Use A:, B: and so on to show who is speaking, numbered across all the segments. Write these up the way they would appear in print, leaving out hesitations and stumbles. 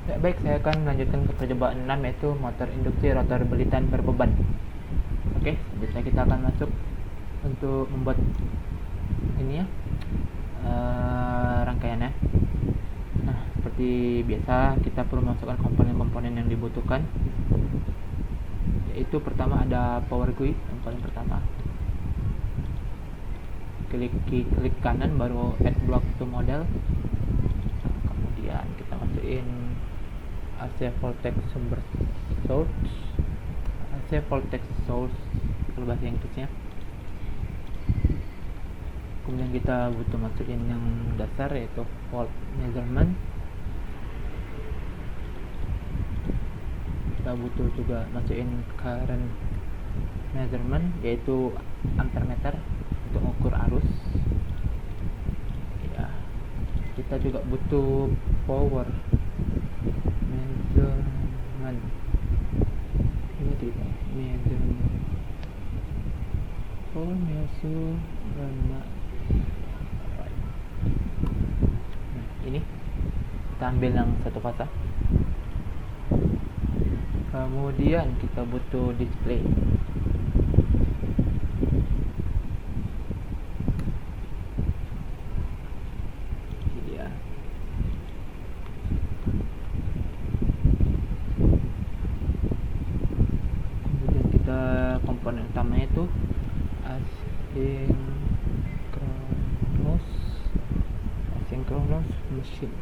A: Ya, baik, saya akan melanjutkan ke percobaan 6, yaitu motor induksi rotor belitan berbeban. Oke, selanjutnya kita akan masuk untuk membuat ini ya, rangkaiannya. Nah, seperti biasa kita perlu masukkan komponen-komponen yang dibutuhkan, yaitu pertama ada power GUI yang paling pertama. Klik kanan baru add block to model. Kemudian kita masukin AC voltage sumber source, AC voltage source kalau bahasa Inggrisnya. Kemudian kita butuh masukin yang dasar, yaitu volt measurement. Kita butuh juga masukin current measurement, yaitu ampermeter untuk mengukur arus ya. Kita juga butuh power measurement, ini tidak measurement, power measurement. Nah, ini kita ambil yang satu pasang. Kemudian kita butuh display. Ini dia. Kemudian kita komponen utamanya itu asynchronous machine.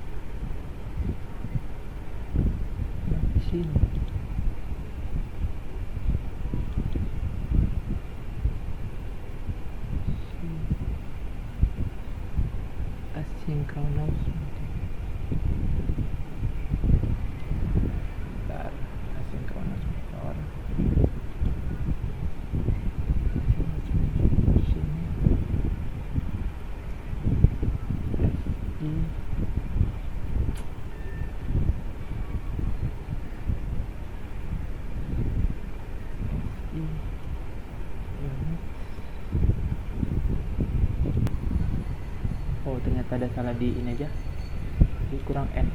A: Asynchronous motor. Asynchronous motor. Oh, ternyata ada salah di ini aja, jadi kurang N.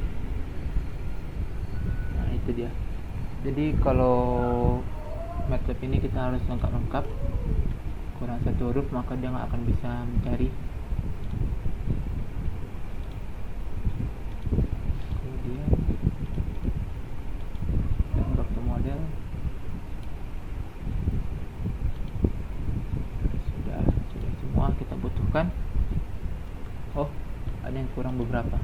A: Nah, itu dia. Jadi kalau MATLAB ini kita harus lengkap-lengkap, kurang satu huruf maka dia nggak akan bisa mencari. Kemudian kita ke model. Sudah semua kita butuhkan. Oh, ada yang kurang beberapa.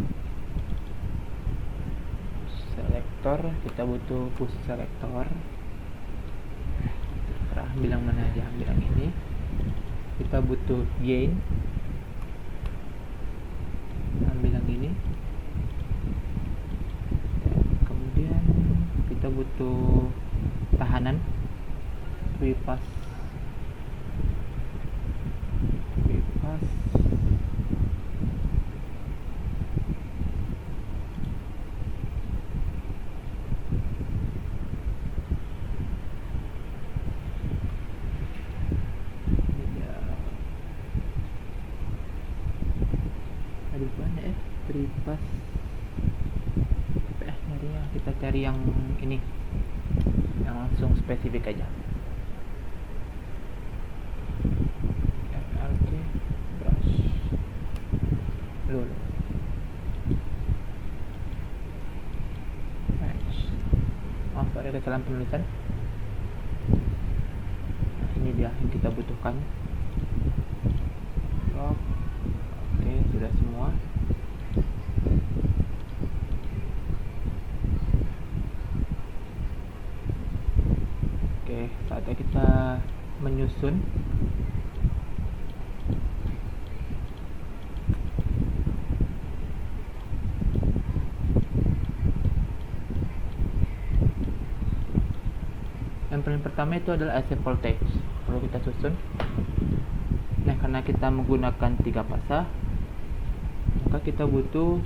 A: Selektor, kita butuh push selektor. Terserah ambil yang mana aja, ambil yang ini. Kita butuh gain, ambil yang ini. Dan kemudian kita butuh tahanan, repass. Repass. Nyarinya kita cari yang ini, yang langsung spesifik aja. FLC brush lulu match. Maaf, ada kesalahan penulisan. Nah, ini dia yang kita butuhkan. Oke, sudah semua. Saatnya kita menyusun. Yang paling pertama itu adalah AC voltage, perlu kita susun. Nah, karena kita menggunakan 3 fasa, maka kita butuh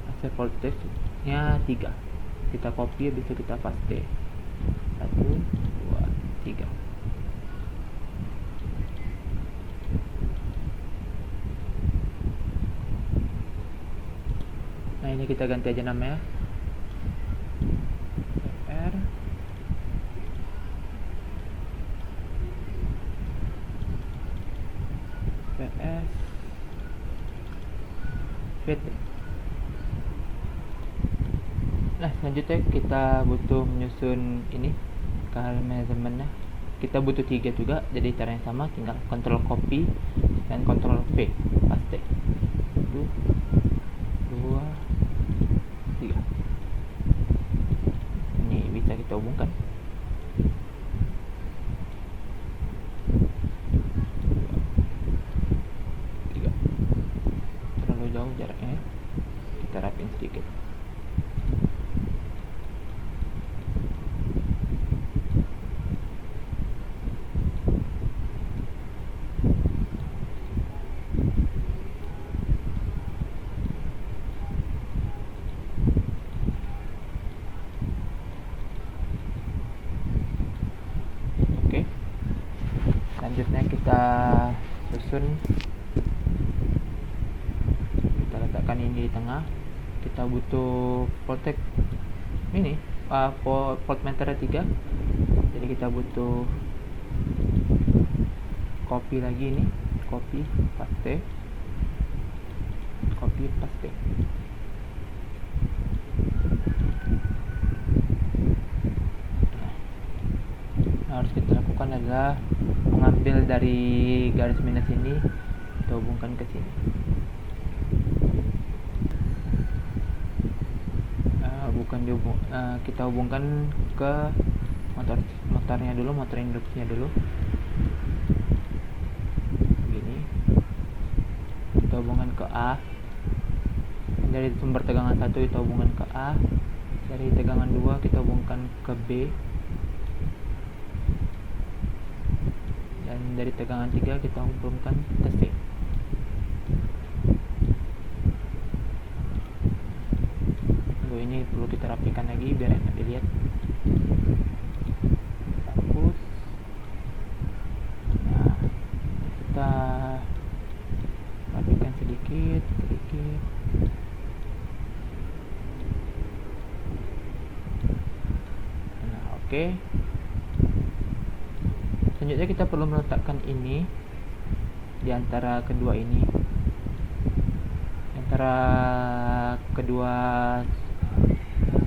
A: AC voltage nya 3. Kita copy, bisa kita paste. 1, 2, 3. Nah, ini kita ganti aja namanya. PS fit. Nah, selanjutnya kita butuh menyusun ini file manajemennya. Kita butuh 3 juga, jadi caranya sama, tinggal kontrol copy dan kontrol V paste. 1 2 3. Ini bisa kita hubungkan. 3. Terlalu jauh jaraknya, kita rapin sedikit. Selanjutnya kita susun, kita letakkan ini di tengah. Kita butuh voltage ini voltmeter 3, jadi kita butuh copy lagi ini, copy paste. Nah, harus kita lakukan adalah mengambil dari garis minus ini, kita hubungkan ke sini. Kita hubungkan ke motornya dulu, motor induksinya dulu. Begini. Kita hubungkan ke A. Dari sumber tegangan 1 kita hubungkan ke A. Dari tegangan 2 kita hubungkan ke B. Dan dari tegangan 3 kita hubungkan ke C. Ini perlu kita rapikan lagi biar enak dilihat. Bagus. Nah, kita rapikan sedikit. Nah, oke. Selanjutnya kita perlu meletakkan ini di antara kedua ini, antara kedua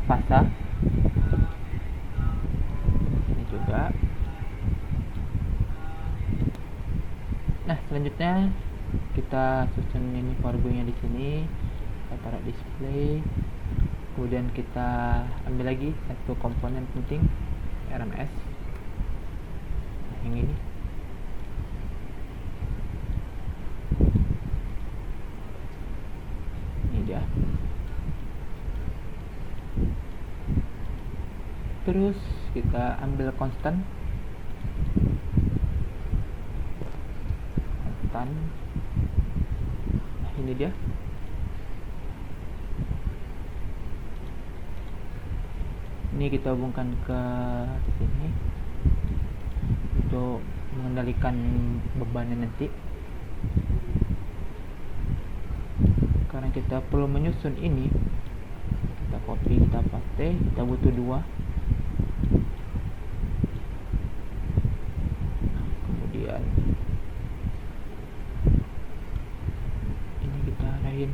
A: fasa ini juga. Nah, selanjutnya kita susun ini powerboy-nya di sini, kita taruh display, kemudian kita ambil lagi satu komponen penting, RMS. Nah, yang ini dia. Terus kita ambil konstan. Nah, ini dia. Ini kita hubungkan ke sini untuk mengendalikan bebannya nanti. Karena kita perlu menyusun ini, kita copy, kita paste, kita butuh 2. Kemudian ini kita arahin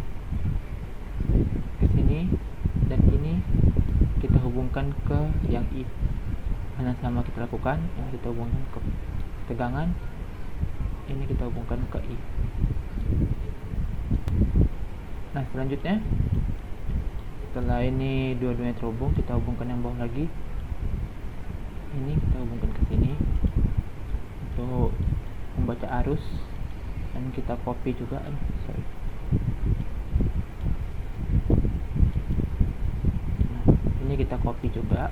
A: ke sini, dan ini kita hubungkan ke yang I. Hal sama kita lakukan, ini kita hubungkan ke tegangan, ini kita hubungkan ke I. Nah, selanjutnya setelah ini dua-duanya terhubung, kita hubungkan yang bawah lagi. Ini kita hubungkan ke sini untuk membaca arus, dan kita copy juga. Nah, ini kita copy juga,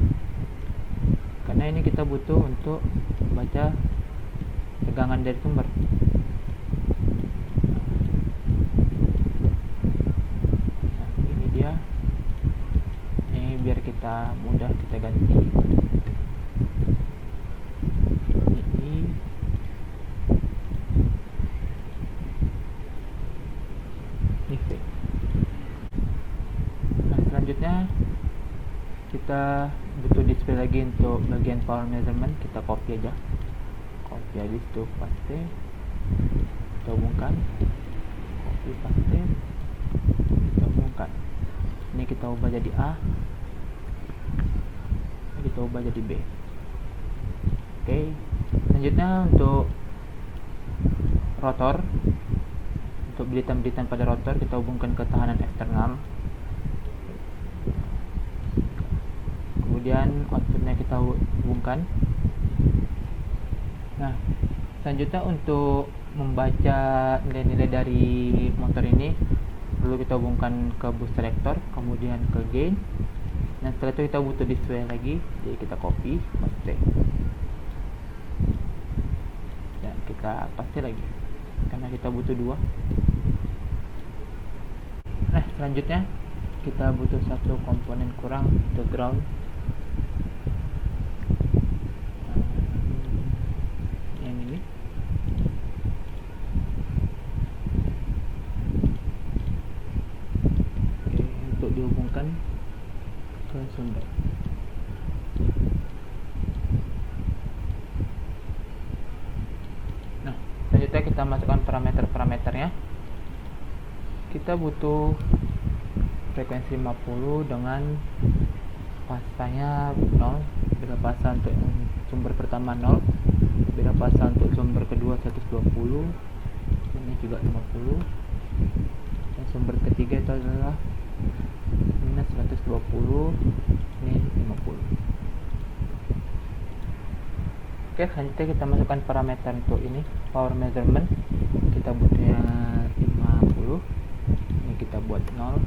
A: karena ini kita butuh untuk membaca tegangan dari sumber. Biar kita mudah kita ganti ini. Nah, selanjutnya kita butuh display lagi untuk bagian power measurement. Kita copy aja, copy habis itu paste. kita hubungkan, copy paste, kita hubungkan. Ini kita ubah jadi A, ini kita ubah jadi B. Oke, selanjutnya untuk rotor, untuk bilitan-bilitan pada rotor kita hubungkan ke tahanan eksternal. Kemudian outputnya kita hubungkan. Nah, selanjutnya untuk membaca nilai-nilai dari motor ini perlu kita hubungkan ke bus selector, kemudian ke gain. Dan setelah itu kita butuh display lagi, jadi kita copy paste dan kita paste lagi karena kita butuh 2. Nah, selanjutnya kita butuh satu komponen kurang untuk ground. Yang ini. Oke, untuk dihubungkan ke sumber. Nah, selanjutnya kita masukkan parameter-parameternya. Kita butuh frekuensi 50 dengan pasanya 0, beda fasa untuk sumber pertama 0, beda fasa untuk sumber kedua 120, ini juga 50, dan sumber ketiga itu adalah minus 120, ini 50. Oke, selanjutnya kita masukkan parameter untuk ini, power measurement. Kita butuhnya 50, ini kita buat 0.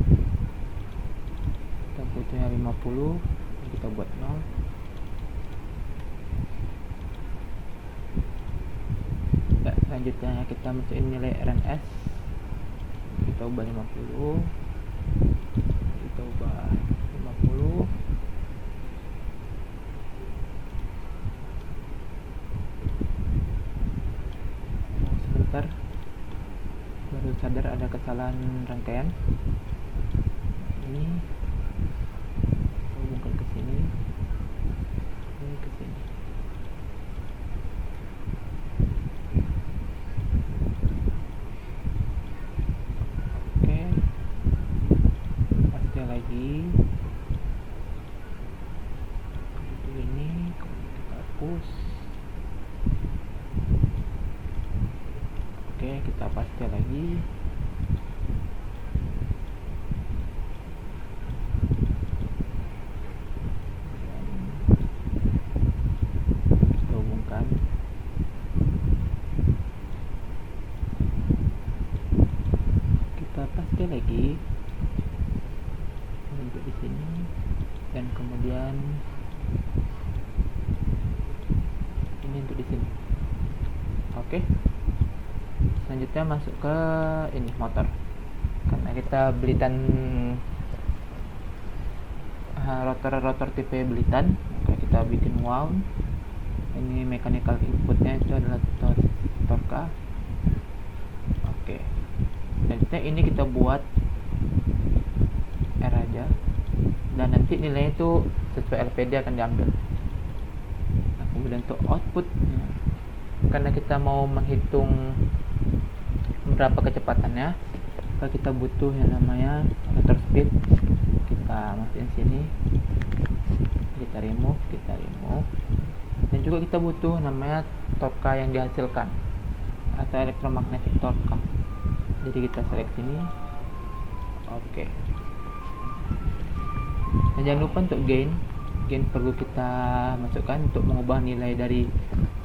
A: Kita butuhnya 50, ini kita buat 0. Ya, selanjutnya kita masukin nilai RMS, kita ubah 50, kita ubah 50. Sebentar, baru sadar ada kesalahan rangkaian. Ini hubungkan ke sini, ini ke sini. Oke, paste lagi. Ini kemudian kita hapus. Oke, kita paste lagi. Kita hubungkan. Kita paste lagi. Untuk di sini dan kemudian ini untuk di sini. Oke. Selanjutnya masuk ke ini motor, karena kita belitan rotor tipe belitan, maka kita bikin wound. Ini mechanical inputnya itu adalah torka. Oke, selanjutnya ini kita buat R aja, dan nanti nilainya itu sesuai LPD akan diambil. Nah, kemudian untuk output, karena kita mau menghitung berapa kecepatannya, maka kita butuh yang namanya rotor speed. Kita masukin sini, kita remove, dan juga kita butuh namanya torka yang dihasilkan atau electromagnetic torque. Jadi kita select sini. Oke. Dan jangan lupa untuk gain perlu kita masukkan untuk mengubah nilai dari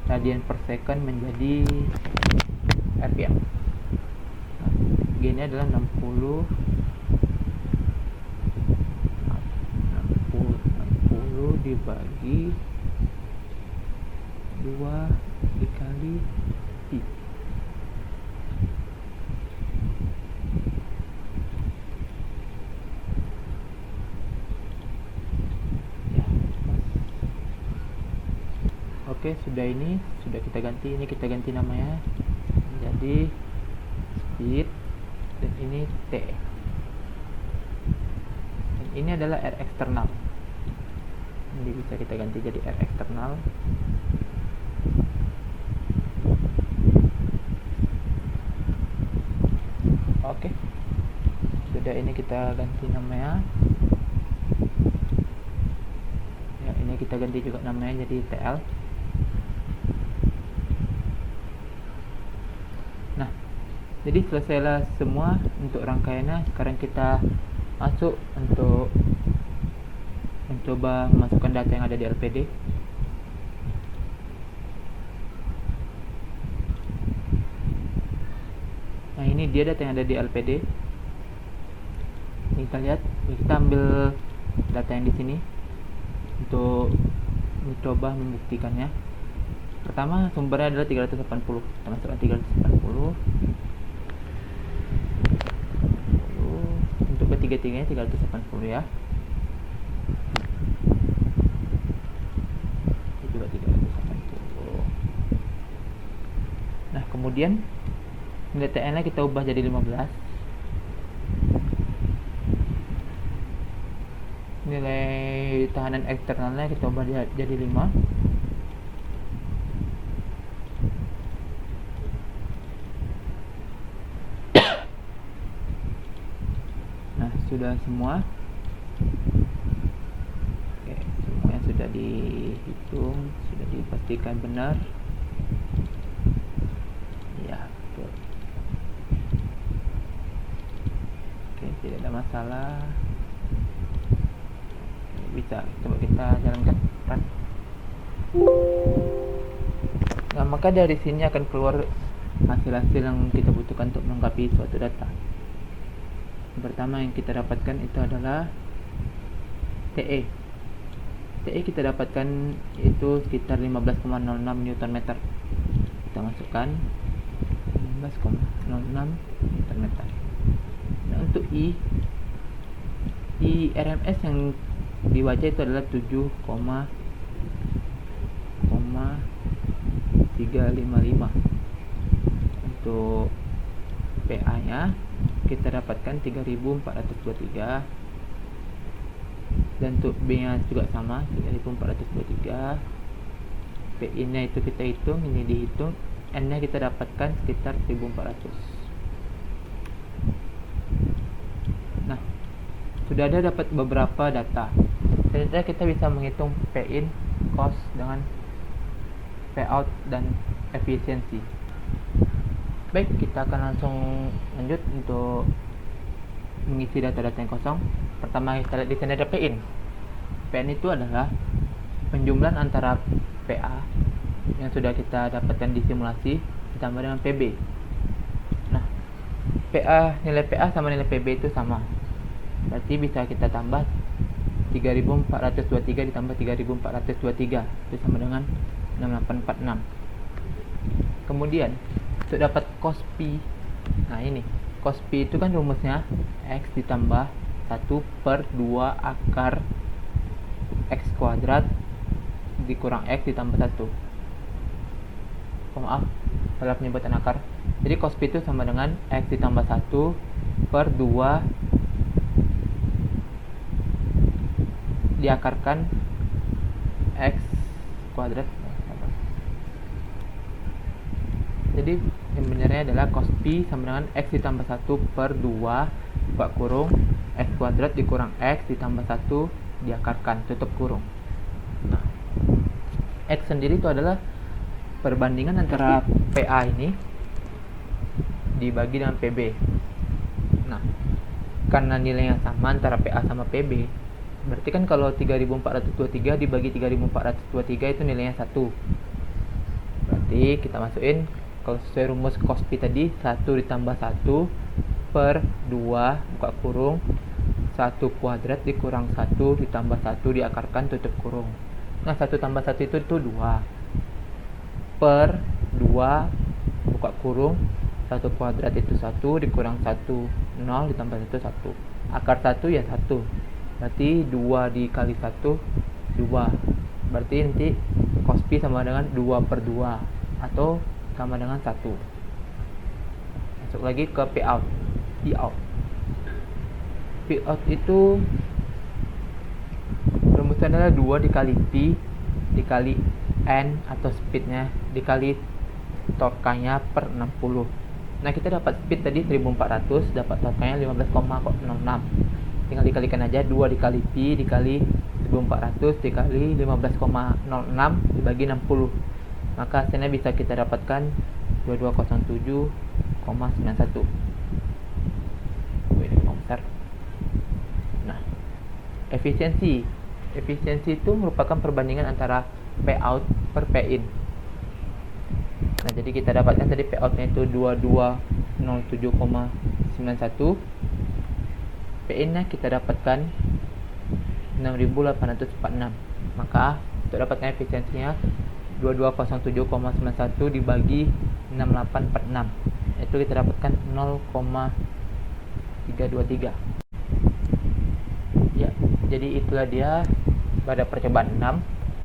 A: radian per second menjadi RPM. Nah, gainnya adalah 60 dibagi 2 dikali pi. Ya, oke, sudah kita ganti. Ini kita ganti namanya jadi speed, dan ini T, dan ini adalah R eksternal. Jadi bisa kita ganti jadi R eksternal. sudah, ini kita ganti namanya ya, ini kita ganti juga namanya jadi TL. Nah, jadi selesailah semua untuk rangkaiannya. Sekarang kita masuk untuk mencoba memasukkan data yang ada di LPD. Nah, ini dia data yang ada di LPD. Ini kita lihat, kita ambil data yang di sini untuk mencoba membuktikannya. Pertama, sumbernya adalah 380. Kita masukkan 380. Untuk ketiga-tiganya 380 ya. Ini juga 380. Nah, kemudian nilai TN nya kita ubah jadi 15. Nilai tahanan eksternalnya kita ubah jadi 5. Nah, sudah semua. Oke, semuanya sudah dihitung, sudah dipastikan benar. Ya, betul. Oke, tidak ada masalah. Bisa, coba kita jalankan. Nah, maka dari sini akan keluar hasil-hasil yang kita butuhkan untuk melengkapi suatu data. Yang pertama yang kita dapatkan itu adalah TE. TE kita dapatkan itu sekitar 15,06 Nm. Kita masukkan 15,06 Nm. Nah, untuk I RMS yang di wajah itu adalah 7,355. Untuk PA nya kita dapatkan 3423, dan untuk B nya juga sama 3423. PI nya itu kita hitung, ini dihitung, N nya kita dapatkan sekitar 1400. Nah, sudah ada dapat beberapa data. Ternyata kita bisa menghitung P-in, cost dengan payout dan efisiensi. Baik, kita akan langsung lanjut untuk mengisi data-data yang kosong. Pertama, kita lihat di sini ada P-in. P-in itu adalah penjumlahan antara PA yang sudah kita dapatkan di simulasi ditambah dengan PB. Nah, nilai PA sama nilai PB itu sama. Berarti bisa kita tambah 3423 ditambah 3423 itu sama dengan 6846. Kemudian untuk dapat cos P, nah ini cos P itu kan rumusnya X ditambah 1 per 2 akar X kuadrat dikurang X ditambah 1. Maaf, salah penyebutan akar. Jadi cos P itu sama dengan X ditambah 1 per 2 diakarkan X kuadrat. Jadi yang benarnya adalah cos P sama dengan X ditambah 1 per 2 buka kurung X kuadrat dikurang X ditambah 1 diakarkan tutup kurung. Nah, X sendiri itu adalah perbandingan antara PA ini dibagi dengan PB. Nah, karena nilainya sama antara PA sama PB, berarti kan kalau 3423 dibagi 3423 itu nilainya 1. Berarti kita masukin, kalau sesuai rumus cos P tadi, 1 ditambah 1 per 2 buka kurung 1 kuadrat dikurang 1 ditambah 1 diakarkan tutup kurung. Nah, 1 tambah 1 itu 2 per 2 buka kurung 1 kuadrat itu 1 dikurang 1 0 ditambah 1 1. Akar 1 ya 1. Berarti 2 dikali 1 2. Berarti nanti cos P sama dengan 2 per 2 atau sama dengan 1. Masuk lagi ke payout. Payout itu rumusnya adalah 2 dikali P dikali N atau speednya dikali torkanya per 60. Nah, kita dapat speed tadi 1400, dapat torquenya 15,06. Tinggal dikalikan aja, 2 dikali pi dikali 1400 dikali 15,06 dibagi 60. Maka hasilnya bisa kita dapatkan 2207,91. Wih, besar. Nah, efisiensi itu merupakan perbandingan antara payout per pay in. Nah, jadi kita dapatkan tadi payoutnya itu 2207,91. Pay in nya kita dapatkan 6846. Maka untuk dapatkan efisiensinya 2207,91 dibagi 6846, itu kita dapatkan 0,323. Ya, jadi itulah dia pada percobaan 6.